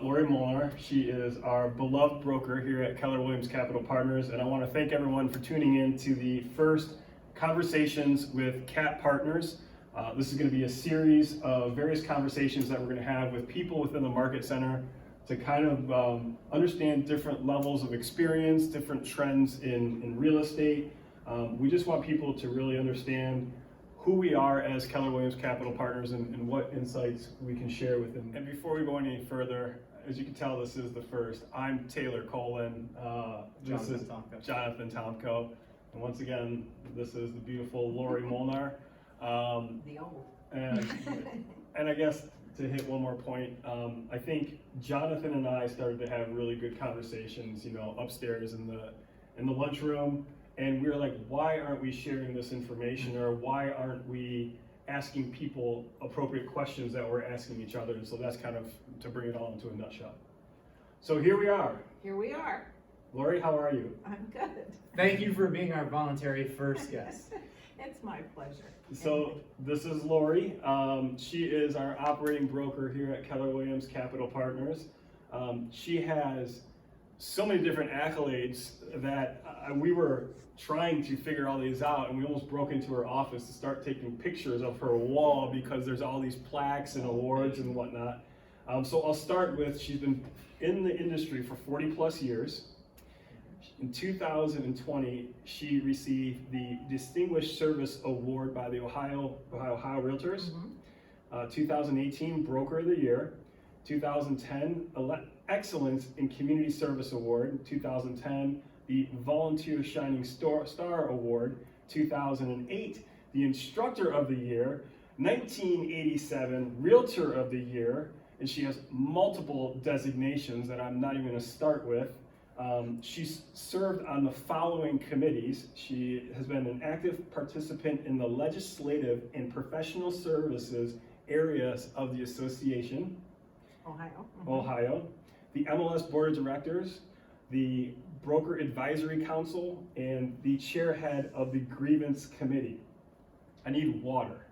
Lorri Molnar. She is our beloved broker here at Keller Williams Capital Partners, and I want to thank everyone for tuning in to the first Conversations with CAP Partners. This is going to be a series of various conversations that we're going to have with people within the Market Center to kind of understand different levels of experience, different trends in real estate. We just want people to really understand who we are as Keller Williams Capital Partners and what insights we can share with them. And before we go any further, as you can tell, this is the first. I'm Taylor Colin. This is Jonathan Tomko. And once again, this is the beautiful Lorri Molnar. The old. And I guess to hit one more point, I think Jonathan and I started to have really good conversations, upstairs in the lunchroom. And we were like, why aren't we sharing this information, or why aren't we asking people appropriate questions that we're asking each other? And so that's kind of to bring it all into a nutshell. So here we are. Here we are. Lorri, how are you? I'm good. Thank you for being our voluntary first guest. It's my pleasure. So this is Lorri. She is our operating broker here at Keller Williams Capital Partners. She has so many different accolades that we were trying to figure all these out, and we almost broke into her office to start taking pictures of her wall because there's all these plaques and awards and whatnot. So I'll start with, she's been in the industry for 40 plus years. In 2020, she received the Distinguished Service Award by the Ohio Realtors. 2018 Broker of the Year. 2010 Excellence in Community Service Award. 2010 the Volunteer Shining Star Award. 2008 the Instructor of the Year. 1987 Realtor of the Year. And she has multiple designations that I'm not even going to start with. She's served on the following committees. She has been an active participant in the legislative and professional services areas of the association. Ohio. The MLS Board of Directors, the Broker Advisory Council, and the chairhead of the Grievance Committee. I need water.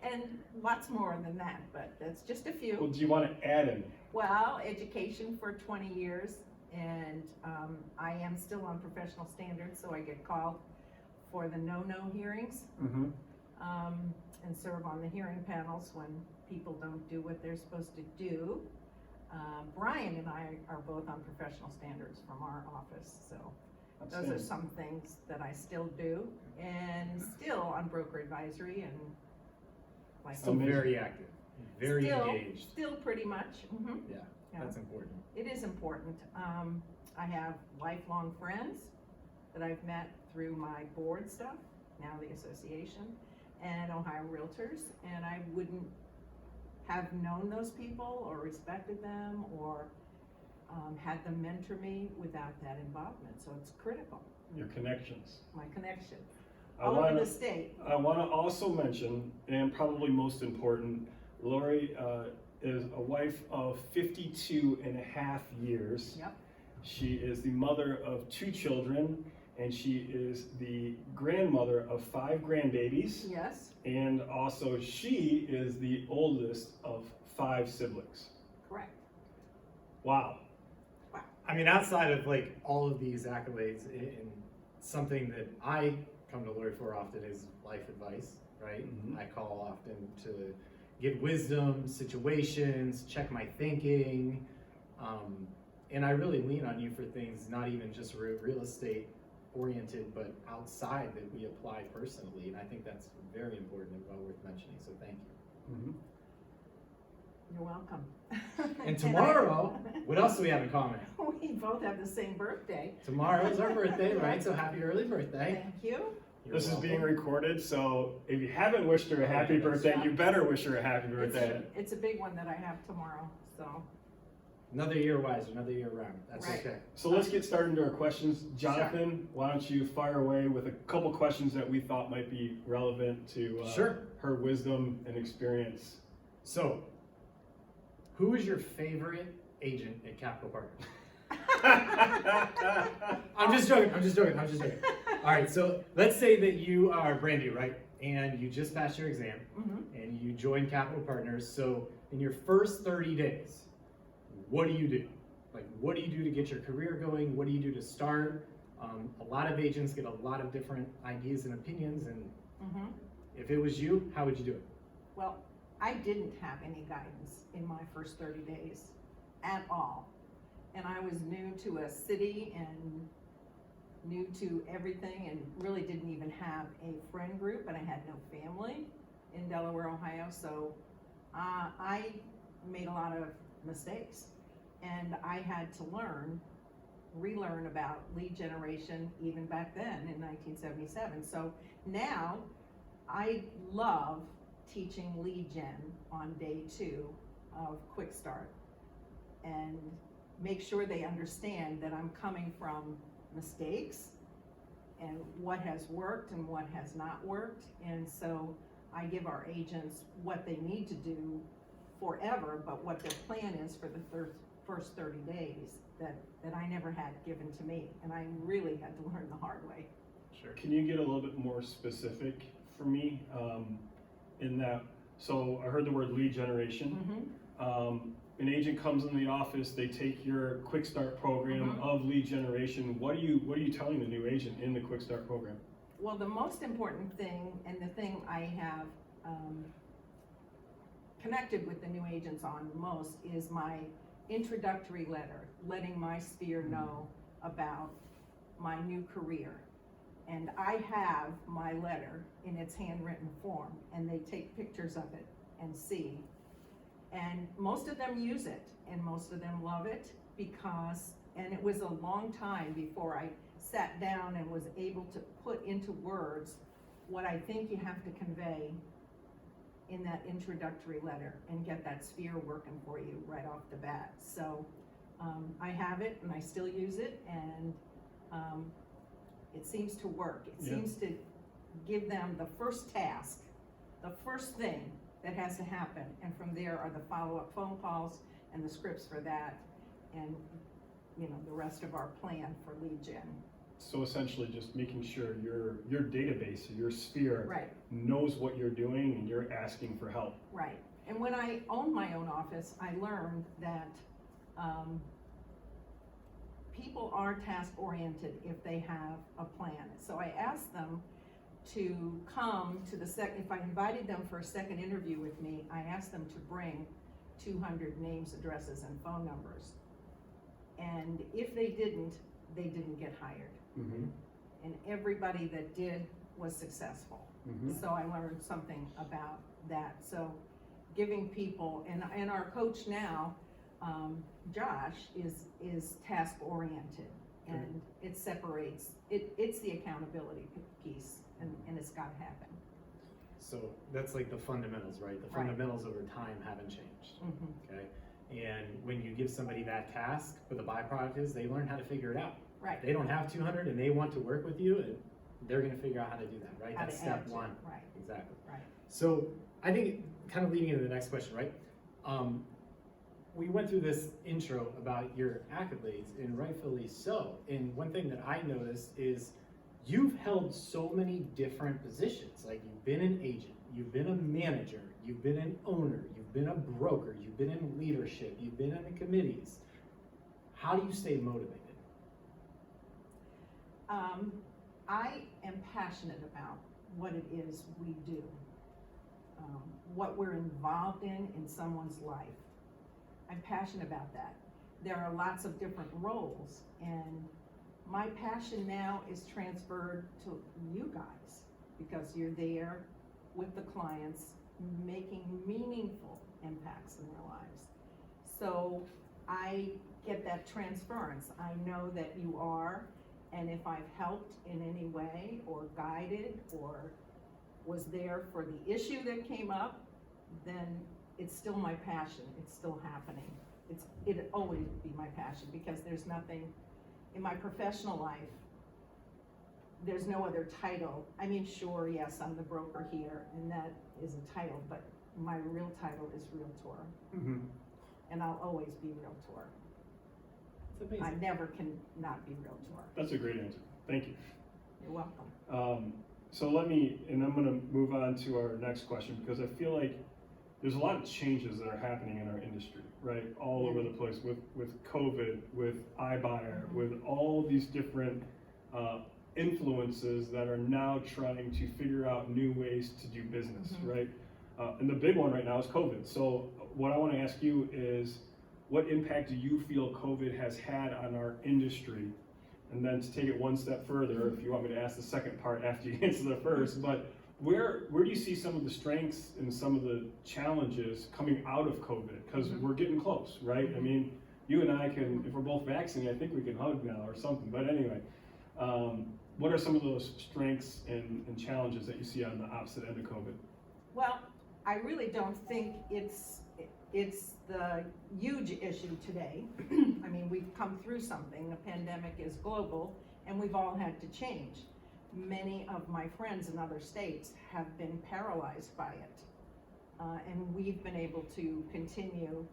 And lots more than that, but that's just a few. Well, do you want to add in? Well, education for 20 years, and I am still on professional standards, so I get called for the no-no hearings, and serve on the hearing panels when people don't do what they're supposed to do. Brian and I are both on professional standards from our office, so those are some things that I still do, and still on broker advisory, and like Still very active, very engaged. Still pretty much. Yeah, that's important. It is important. I have lifelong friends that I've met through my board stuff, now the association, and Ohio Realtors, and I wouldn't have known those people or respected them or had them mentor me without that involvement. So it's critical. Your connections. My connection. All over the state. I want to also mention, and probably most important, Lorri is a wife of 52 and a half years. Yep. She is the mother of 2 children, and she is the grandmother of 5 grandbabies. Yes. And also she is the oldest of 5 siblings. Correct. Wow. I mean, outside of like all of these accolades, and something that I come to Lorri for often is life advice, right? I call often to get wisdom, situations, check my thinking, and I really lean on you for things not even just real estate oriented, but outside that we apply personally, and I think that's very important and well worth mentioning, so thank you. You're welcome. And tomorrow, what else do we have in common? We both have the same birthday. Tomorrow is our birthday, right? So happy early birthday. Thank you. This is being recorded, so if you haven't wished her a happy birthday, you better wish her a happy birthday. It's a big one that I have tomorrow, so. Another year wise, another year round. That's Right. okay. So let's get started into our questions. Jonathan, why don't you fire away with a couple questions that we thought might be relevant to her wisdom and experience. So, who is your favorite agent at Capital Partners? I'm just joking. All right, so let's say that you are brand new, right? And you just passed your exam, and you join Capital Partners. So in your first 30 days, what do you do? Like, what do you do to get your career going? What do you do to start? A lot of agents get a lot of different ideas and opinions, and if it was you, how would you do it? Well, I didn't have any guidance in my first 30 days at all. And I was new to a city and new to everything, and really didn't even have a friend group, and I had no family in Delaware, Ohio. So I made a lot of mistakes, and I had to relearn about lead generation even back then in 1977. So now I love teaching lead gen on day 2 of Quick Start, and make sure they understand that I'm coming from mistakes and what has worked and what has not worked. And so I give our agents what they need to do forever, but what their plan is for the first 30 days that I never had given to me, and I really had to learn the hard way. Sure. Can you get a little bit more specific for me in that? So I heard the word lead generation. An agent comes in the office, they take your Quick Start program of lead generation. What are you telling the new agent in the Quick Start program? Well, the most important thing, and the thing I have connected with the new agents on most, is my introductory letter, letting my sphere know about my new career. And I have my letter in its handwritten form, and they take pictures of it and see. And most of them use it, and most of them love it, and it was a long time before I sat down and was able to put into words what I think you have to convey in that introductory letter and get that sphere working for you right off the bat. So I have it, and I still use it, and it seems to work. It seems to give them the first task, the first thing that has to happen, and from there are the follow-up phone calls and the scripts for that, and the rest of our plan for lead gen. So essentially just making sure your database, your sphere Right. knows what you're doing and you're asking for help. Right. And when I owned my own office, I learned that people are task-oriented if they have a plan. So I asked them to come to if I invited them for a second interview with me, I asked them to bring 200 names, addresses, and phone numbers. And if they didn't get hired. And everybody that did was successful. So I learned something about that. So giving people, and our coach now, Josh, is task oriented, and it separates, it's the accountability piece, and it's gotta happen. So that's like the fundamentals, right? The fundamentals over time haven't changed, okay? And when you give somebody that task, but the byproduct is they learn how to figure it out. Right. They don't have 200 and they want to work with you, and they're gonna figure out how to do that, right? How That's to step edge it, one. right. Exactly. Right. So I think kind of leading into the next question, right? We went through this intro about your accolades, and rightfully so. And one thing that I noticed is you've held so many different positions. Like, you've been an agent, you've been a manager, you've been an owner, you've been a broker, you've been in leadership, you've been in the committees. How do you stay motivated? I am passionate about what it is we do, what we're involved in someone's life. I'm passionate about that. There are lots of different roles, and my passion now is transferred to you guys, because you're there with the clients, making meaningful impacts in their lives. So I get that transference. I know that you are, and if I've helped in any way, or guided, or was there for the issue that came up, then it's still my passion. It's still happening. It'll always be my passion, because there's nothing in my professional life, there's no other title. I mean, sure, yes, I'm the broker here, and that is a title, but my real title is Realtor. And I'll always be Realtor. It's amazing. I never can not be Realtor. That's a great answer. Thank you. You're welcome. So and I'm gonna move on to our next question, because I feel like there's a lot of changes that are happening in our industry, right? All over the place with COVID, with iBuyer, with all these different influences that are now trying to figure out new ways to do business, right? And the big one right now is COVID. So what I want to ask you is, what impact do you feel COVID has had on our industry? And then to take it one step further, if you want me to ask the second part after you answer the first, but where do you see some of the strengths and some of the challenges coming out of COVID? Because we're getting close, right? I mean, you and I can, if we're both vaccinated, I think we can hug now or something. But anyway, what are some of those strengths and challenges that you see on the opposite end of COVID? Well, I really don't think it's the huge issue today. I mean, we've come through something. The pandemic is global, and we've all had to change. Many of my friends in other states have been paralyzed by it, and we've been able to continue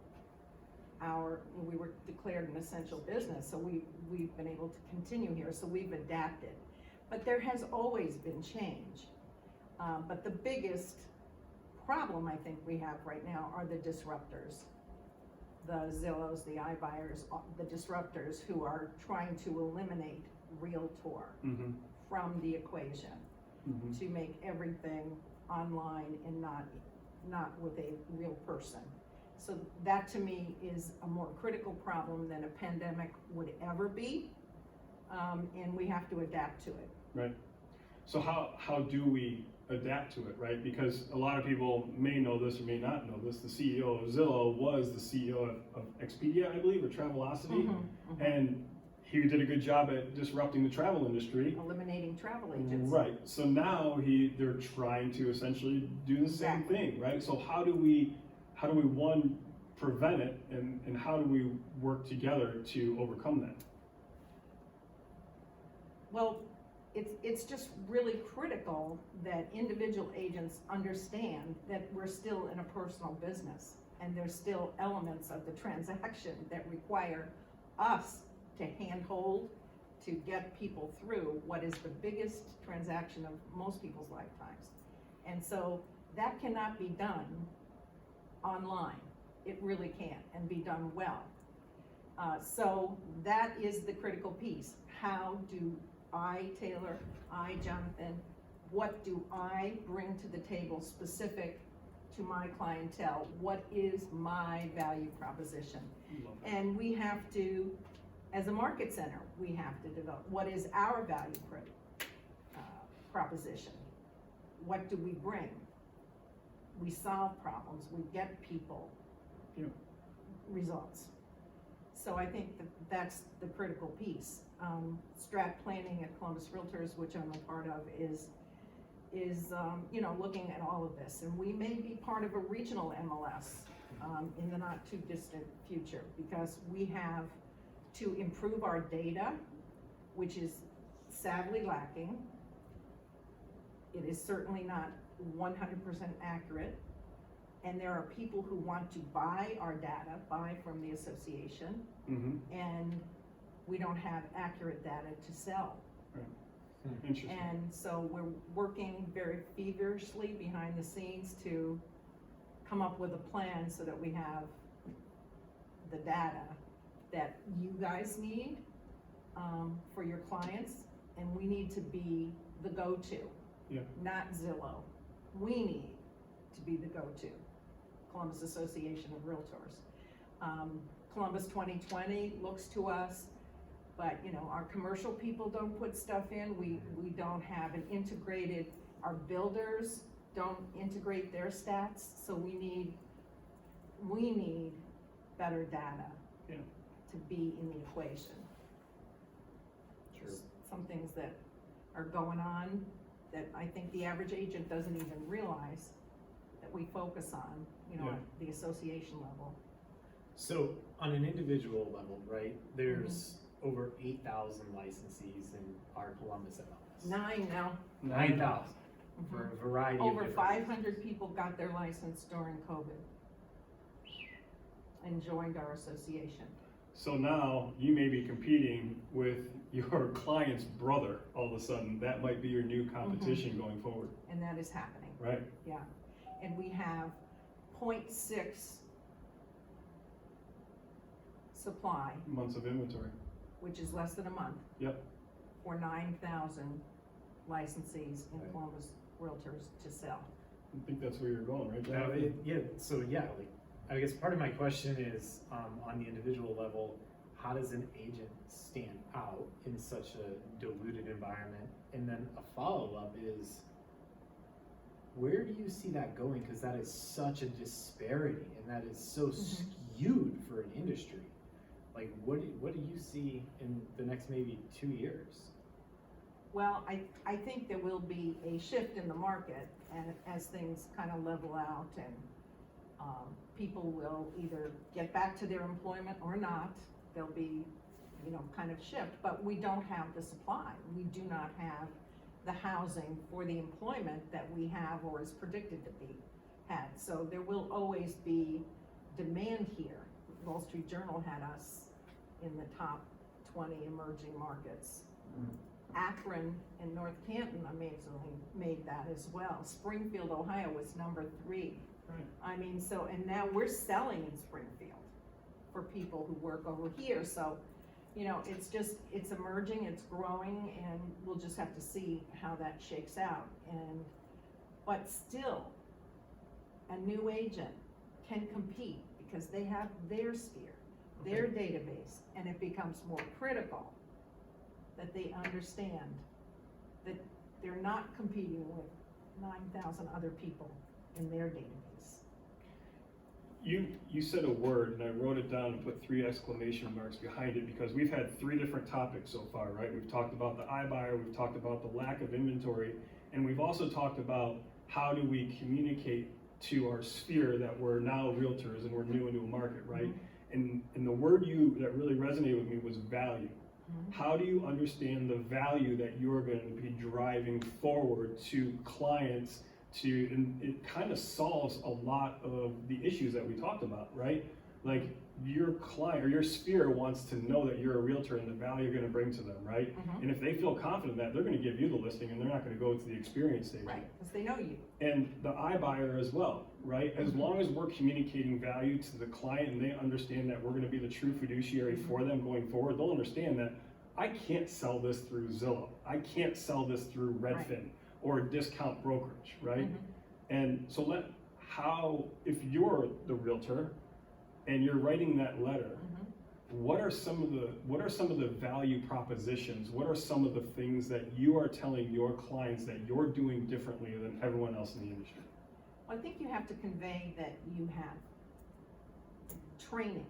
we were declared an essential business, so we've been able to continue here, so we've adapted. But there has always been change. But the biggest problem I think we have right now are the disruptors. The Zillows, the iBuyers, the disruptors who are trying to eliminate Realtor from the equation to make everything online and not with a real person. So that to me is a more critical problem than a pandemic would ever be, and we have to adapt to it. Right. So how do we adapt to it, right? Because a lot of people may know this or may not know this. The CEO of Zillow was the CEO of Expedia, I believe, or Travelocity, and he did a good job at disrupting the travel industry. Eliminating travel agents. Right. So now they're trying to essentially do the same thing, right? So how do we one, prevent it, and how do we work together to overcome that? Well, it's just really critical that individual agents understand that we're still in a personal business, and there's still elements of the transaction that require us to handhold, to get people through what is the biggest transaction of most people's lifetimes. And so that cannot be done online. It really can't, and be done well. So that is the critical piece. How do Taylor, Jonathan, what do I bring to the table specific to my clientele? What is my value proposition? And we have to, as a market center, we have to develop, what is our value proposition? What do we bring? We solve problems, we get people results. So I think that's the critical piece. Strat planning at Columbus Realtors, which I'm a part of, is looking at all of this. And we may be part of a regional MLS in the not too distant future, because we have to improve our data, which is sadly lacking. It is certainly not 100% accurate. And there are people who want to buy our data, buy from the association, and we don't have accurate data to sell. Right. Interesting. And so we're working very feverishly behind the scenes to come up with a plan so that we have the data that you guys need for your clients, and we need to be the go-to, not Zillow. We need to be the go-to, Columbus Association of Realtors. Columbus 2020 looks to us, but our commercial people don't put stuff in. We don't have an integrated, our builders don't integrate their stats, so we need better data to be in the equation. Sure. Some things that are going on that I think the average agent doesn't even realize that we focus on, at the association level. So on an individual level, right, there's over 8,000 licensees in our Columbus MLS. 9 now. 9,000 for a variety of Over different 500 people got their license during COVID and joined our association. So now you may be competing with your client's brother all of a sudden. That might be your new competition going forward. And that is happening. Right. Yeah. And we have 0.6 supply, Months of inventory. which is less than a month. Yep. For 9,000 licensees in Right. Columbus Realtors to sell. I think that's where you're going, right, No, Jonathan? like, I guess part of my question is, on the individual level, how does an agent stand out in such a diluted environment? And then a follow-up is, where do you see that going? Cause that is such a disparity and that is so skewed for an industry. Like, what do you see in the next maybe 2 years? Well, I think there will be a shift in the market, and as things kind of level out, and people will either get back to their employment or not. There'll be, kind of shift, but we don't have the supply. We do not have the housing for the employment that we have or is predicted to be had. So there will always be demand here. Wall Street Journal had us in the top 20 emerging markets. Akron and North Canton amazingly made that as well. Springfield, Ohio was number 3. Right. I mean, so, and now we're selling in Springfield for people who work over here. So, it's emerging, it's growing, and we'll just have to see how that shakes out. But still, a new agent can compete because they have their sphere, their database, and it becomes more critical that they understand that they're not competing with 9,000 other people in their database. You said a word, and I wrote it down and put 3 exclamation marks behind it, because we've had 3 different topics so far, right? We've talked about the iBuyer, we've talked about the lack of inventory, and we've also talked about how do we communicate to our sphere that we're now realtors and we're new into a market, right? And the word that really resonated with me was value. How do you understand the value that you're going to be driving forward to clients and it kind of solves a lot of the issues that we talked about, right? Like, your client or your sphere wants to know that you're a realtor and the value you're going to bring to them, right? And if they feel confident that, they're going to give you the listing and they're not going to go to the experience stage. Right, because they know you. And the iBuyer as well, right? As long as we're communicating value to the client and they understand that we're going to be the true fiduciary for them going forward, they'll understand that I can't sell this through Zillow. I can't sell this through Redfin or a discount brokerage, right? And so if you're the realtor and you're writing that letter, what are some of the value propositions? What are some of the things that you are telling your clients that you're doing differently than everyone else in the industry? Well, I think you have to convey that you have training,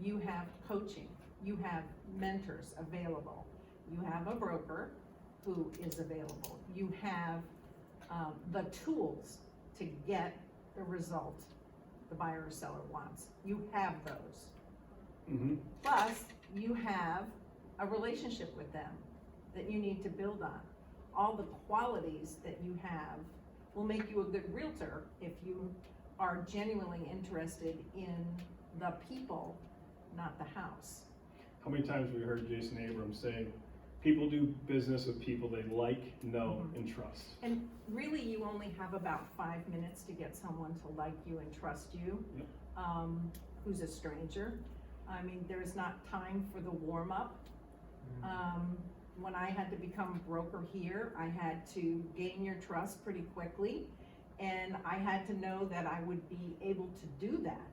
you have coaching, you have mentors available, you have a broker who is available, you have the tools to get the result the buyer or seller wants. You have those. Plus, you have a relationship with them that you need to build on. All the qualities that you have will make you a good realtor if you are genuinely interested in the people, not the house. How many times have we heard Jason Abrams say, people do business with people they like, know, and trust? And really, you only have about 5 minutes to get someone to like you and trust you, who's a stranger. I mean, there's not time for the warm-up. When I had to become a broker here, I had to gain your trust pretty quickly, and I had to know that I would be able to do that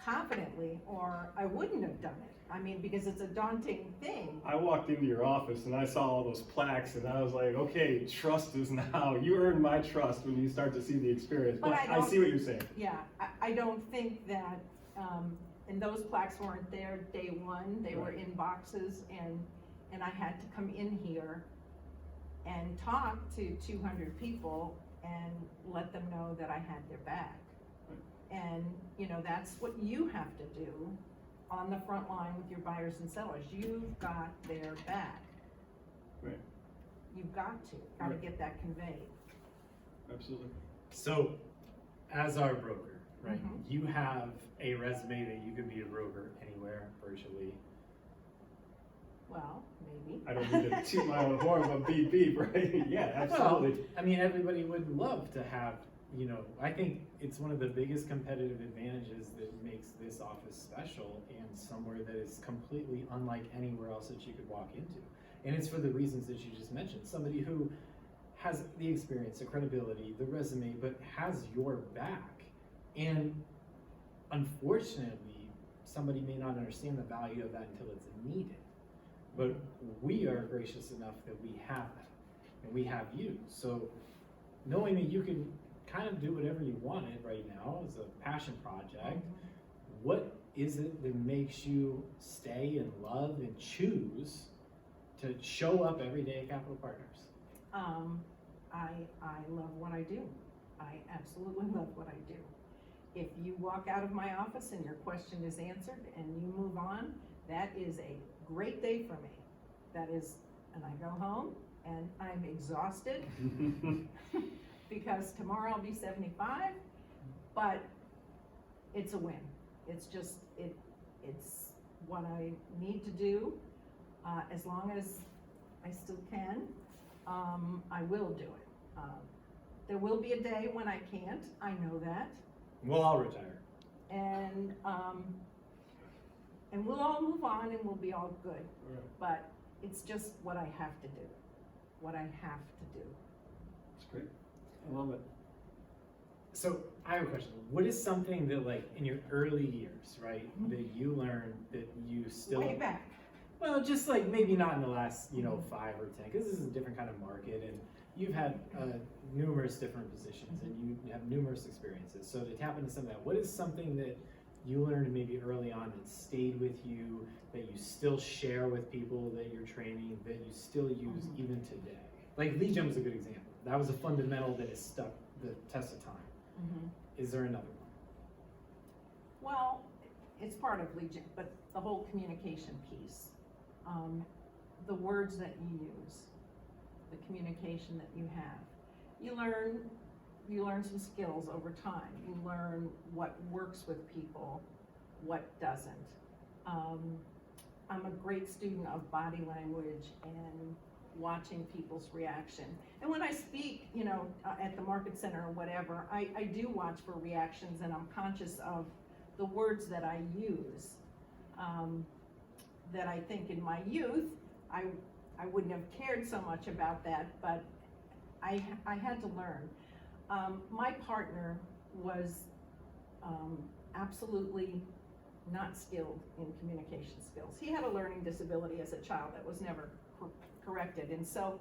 confidently, or I wouldn't have done it. I mean, because it's a daunting thing. I walked into your office and I saw all those plaques and I was like, okay, trust is now, you earn my trust when you start to see the experience. But I see what you're saying. Yeah, I don't think that, and those plaques weren't there day one, they were in boxes, and I had to come in here and talk to 200 people and let them know that I had their back. And, that's what you have to do on the front line with your buyers and sellers. You've got their back. Right. You've got to get that conveyed. Absolutely. So, as our broker, right, you have a resume that you could be a broker anywhere, virtually. Well, maybe. I don't need to toot my own horn, but beep beep, right? Yeah, absolutely. Well, I mean, everybody would love to have you know, I think it's one of the biggest competitive advantages that makes this office special and somewhere that is completely unlike anywhere else that you could walk into. And it's for the reasons that you just mentioned. Somebody who has the experience, the credibility, the resume, but has your back. And unfortunately, somebody may not understand the value of that until it's needed. But we are gracious enough that we have that, and we have you. So knowing that you can kind of do whatever you wanted right now as a passion project, what is it that makes you stay and love and choose to show up every day at Capital Partners? I love what I do. I absolutely love what I do. If you walk out of my office and your question is answered and you move on, that is a great day for me. That is, and I go home and I'm exhausted because tomorrow I'll be 75, but it's a win. It's just, it's what I need to do. As long as I still can, I will do it. There will be a day when I can't, I know that. We'll all retire. And we'll all move on and we'll be all good. Right. But it's just what I have to do. What I have to do. It's great. I love it. So I have a question. What is something that, like, in your early years, right, that you learned that you still... Way back. Well, just like maybe not in the last, 5 or 10, because this is a different kind of market, and you've had numerous different positions, and you have numerous experiences. So to tap into some of that, what is something that you learned maybe early on that stayed with you, that you still share with people that you're training, that you still use even today? Like lead gen was a good example. That was a fundamental that has stuck the test of time. Is there another one? Well, it's part of Legion, but the whole communication piece. The words that you use, the communication that you have. You learn some skills over time. You learn what works with people, what doesn't. I'm a great student of body language and watching people's reaction. And when I speak, at the market center or whatever, I do watch for reactions and I'm conscious of the words that I use. That I think in my youth, I wouldn't have cared so much about that, but I had to learn. My partner was absolutely not skilled in communication skills. He had a learning disability as a child that was never corrected, and so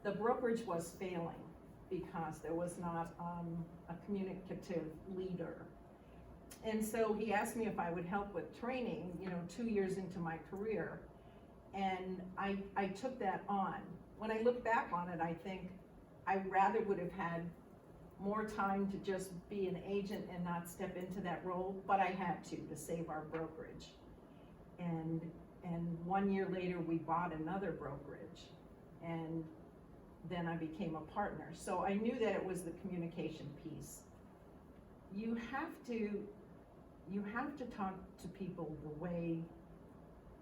the brokerage was failing because there was not a communicative leader. And so he asked me if I would help with training, 2 years into my career. And I took that on. When I look back on it, I think I rather would have had more time to just be an agent and not step into that role, but I had to save our brokerage. And 1 year later, we bought another brokerage. And then I became a partner. So I knew that it was the communication piece. You have to talk to people the way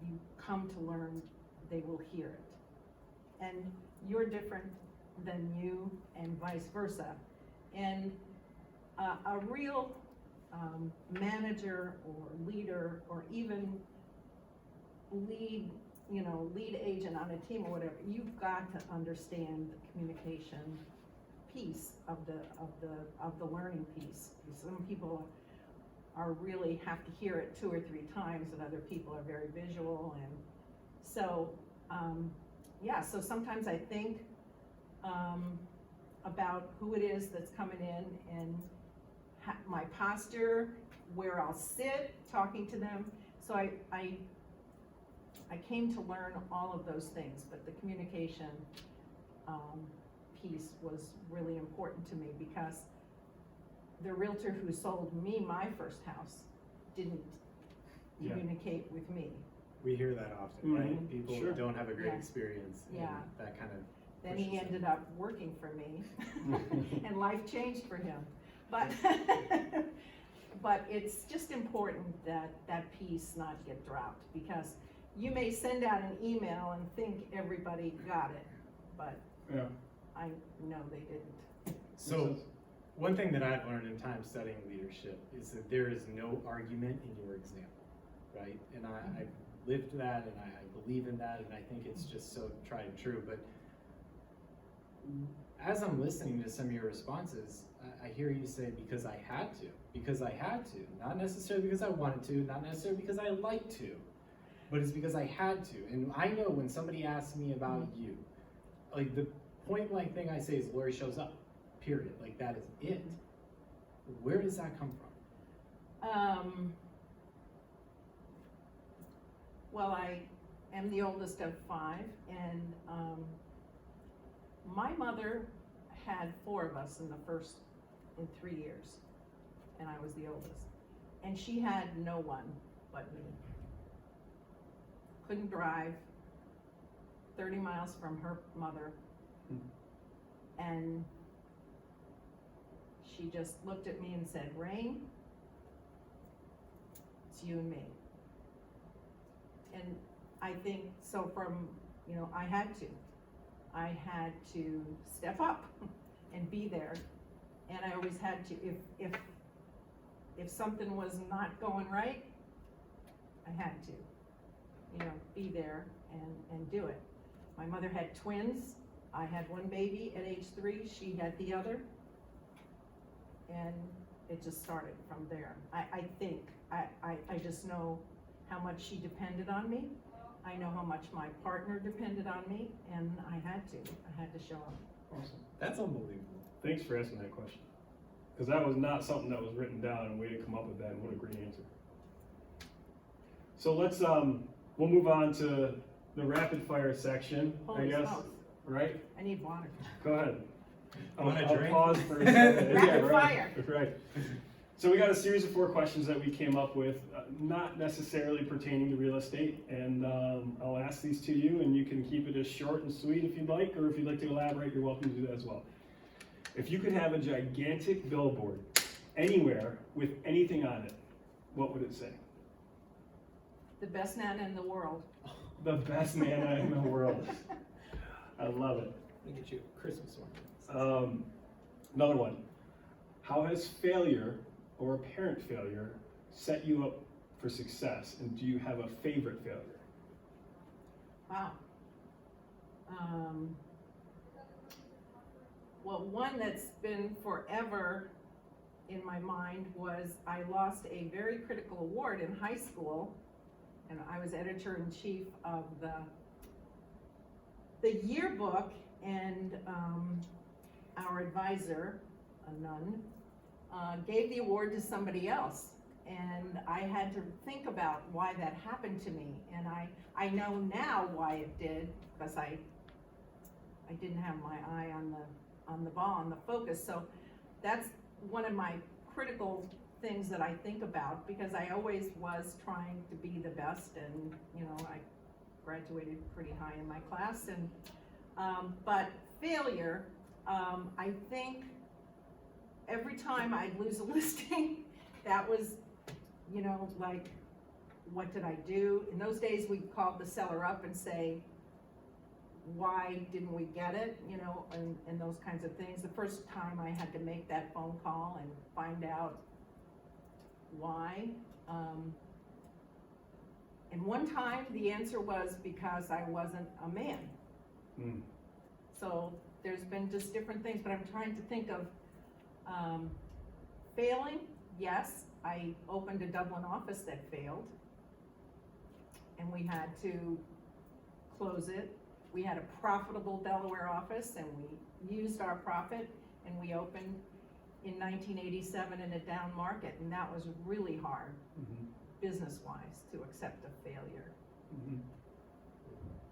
you come to learn they will hear it. And you're different than you and vice versa. And a real manager or leader or even lead agent on a team or whatever, you've got to understand the communication piece of the learning piece. Some people really have to hear it 2 or 3 times, and other people are very visual, and so so sometimes I think about who it is that's coming in and my posture, where I'll sit talking to them. So I came to learn all of those things, but the communication piece was really important to me because the realtor who sold me my first house didn't communicate with me. We hear that often, right? People Sure. don't have a great experience in that kind of. Then he ended up working for me and life changed for him. But but it's just important that that piece not get dropped, because you may send out an email and think everybody got it, but I know they didn't. So one thing that I've learned in time studying leadership is that there is no argument in your example, right? And I lived that, and I believe in that, and I think it's just so tried and true. But as I'm listening to some of your responses, I hear you say, because I had to, not necessarily because I wanted to, not necessarily because I like to, but it's because I had to. And I know when somebody asks me about you, like the point blank thing I say is Lorri shows up, period. Like that is it. Where does that come from? Well, I am the oldest of 5, and my mother had 4 of us in 3 years, and I was the oldest. And she had no one but me. Couldn't drive 30 miles from her mother, and she just looked at me and said, "Rain, it's you and me." And I think, so from, I had to step up and be there. And I always had to, if something was not going right, I had to, be there and do it. My mother had twins. I had one baby at age 3, she had the other. And it just started from there. I think, I just know how much she depended on me. I know how much my partner depended on me, and I had to show up. Awesome. That's unbelievable. Thanks for asking that question. Because that was not something that was written down, and we had to come up with that, and what a great answer. So let's, we'll move on to the rapid fire section, Holy I guess, smokes. right? I need water. Go ahead. Want a I'll drink? pause for a second. Rapid right. fire. Right. So we got a series of 4 questions that we came up with, not necessarily pertaining to real estate, and I'll ask these to you, and you can keep it as short and sweet if you'd like, or if you'd like to elaborate, you're welcome to do that as well. If you could have a gigantic billboard anywhere with anything on it, what would it say? The best nana in the world. The best nana in the world. I love it. Let me get you a Christmas one. Another one. How has failure or apparent failure set you up for success, and do you have a favorite failure? Wow. Well, one that's been forever in my mind was I lost a very critical award in high school, and I was editor-in-chief of the yearbook, and our advisor, a nun, gave the award to somebody else. And I had to think about why that happened to me. And I know now why it did, because I didn't have my eye on the ball, on the focus. So that's one of my critical things that I think about, because I always was trying to be the best, and I graduated pretty high in my class. And but failure, I think every time I'd lose a listing, that was, like, what did I do? In those days, we called the seller up and say, why didn't we get it? And those kinds of things. The first time I had to make that phone call and find out why. And one time the answer was because I wasn't a man. So there's been just different things, but I'm trying to think of failing. Yes, I opened a Dublin office that failed, and we had to close it. We had a profitable Delaware office, and we used our profit, and we opened in 1987 in a down market, and that was really hard, business-wise, to accept a failure.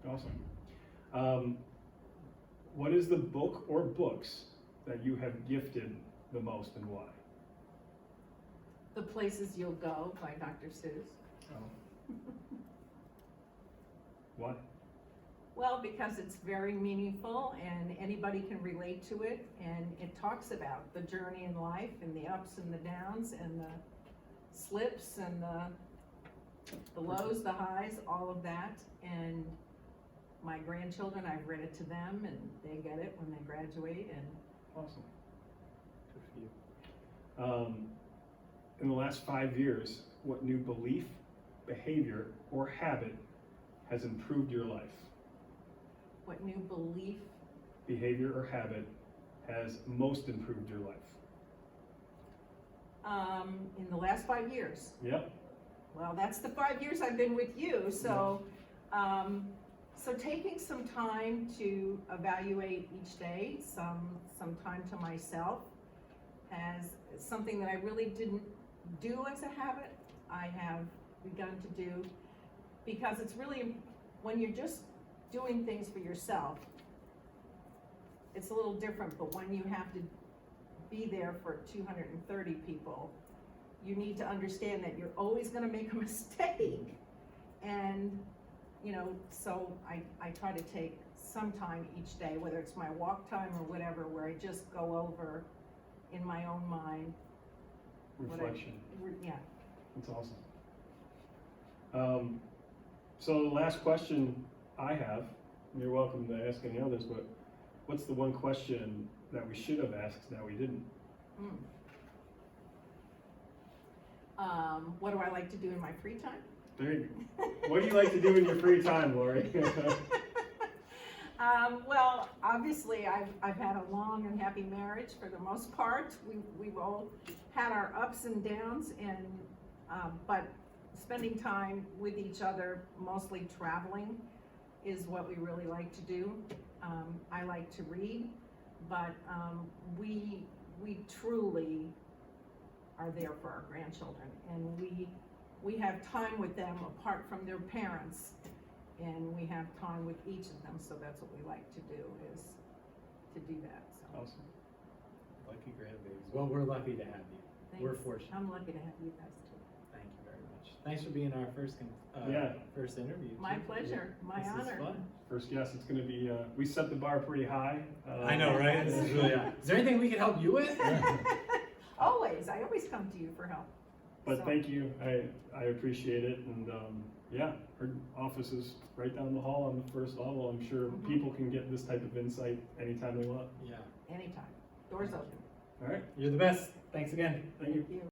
Awesome. What is the book or books that you have gifted the most, and why? The Places You'll Go by Dr. Seuss. Oh. Why? Well, because it's very meaningful and anybody can relate to it, and it talks about the journey in life and the ups and the downs and the slips and the lows, the highs, all of that. And my grandchildren, I've read it to them, and they get it when they graduate. And Awesome. Good for you. In the last 5 years, what new belief, behavior, or habit has improved your life? What new belief? Behavior or habit has most improved your life? In the last 5 years? Yep. Well, that's the 5 years I've been with you, so, so taking some time to evaluate each day, some time to myself, as something that I really didn't do as a habit, I have begun to do, because it's really, when you're just doing things for yourself, it's a little different, but when you have to be there for 230 people, you need to understand that you're always gonna make a mistake. And, you know, so I try to take some time each day, whether it's my walk time or whatever, where I just go over in my own mind. Reflection. Yeah. That's awesome. So the last question I have, and you're welcome to ask any others, but what's the one question that we should have asked that we didn't? What do I like to do in my free time? There you go. What do you like to do in your free time, Lorri? Well, obviously, I've had a long and happy marriage for the most part. We've all had our ups and downs, and but spending time with each other, mostly traveling, is what we really like to do. I like to read, but we truly are there for our grandchildren, and we have time with them apart from their parents, and we have time with each of them, so that's what we like to do, is to do that, so. Awesome. Lucky grandbabies. Well, we're lucky to have you. We're Thanks. fortunate. I'm lucky to have you guys too. Thank you very much. Thanks for being our first interview. My too. pleasure, my This is honor. fun. First guess, it's gonna be, we set the bar pretty high. I know, right? This is really. Is there anything we can help you with? Always, I always come to you for help. But So- thank you, I appreciate it, and yeah, our office is right down the hall on the first level. I'm sure Mhm. people can get this type of insight anytime they want. Yeah. Anytime, doors open. All right, You're the best. Thanks again. thank you. Thank you.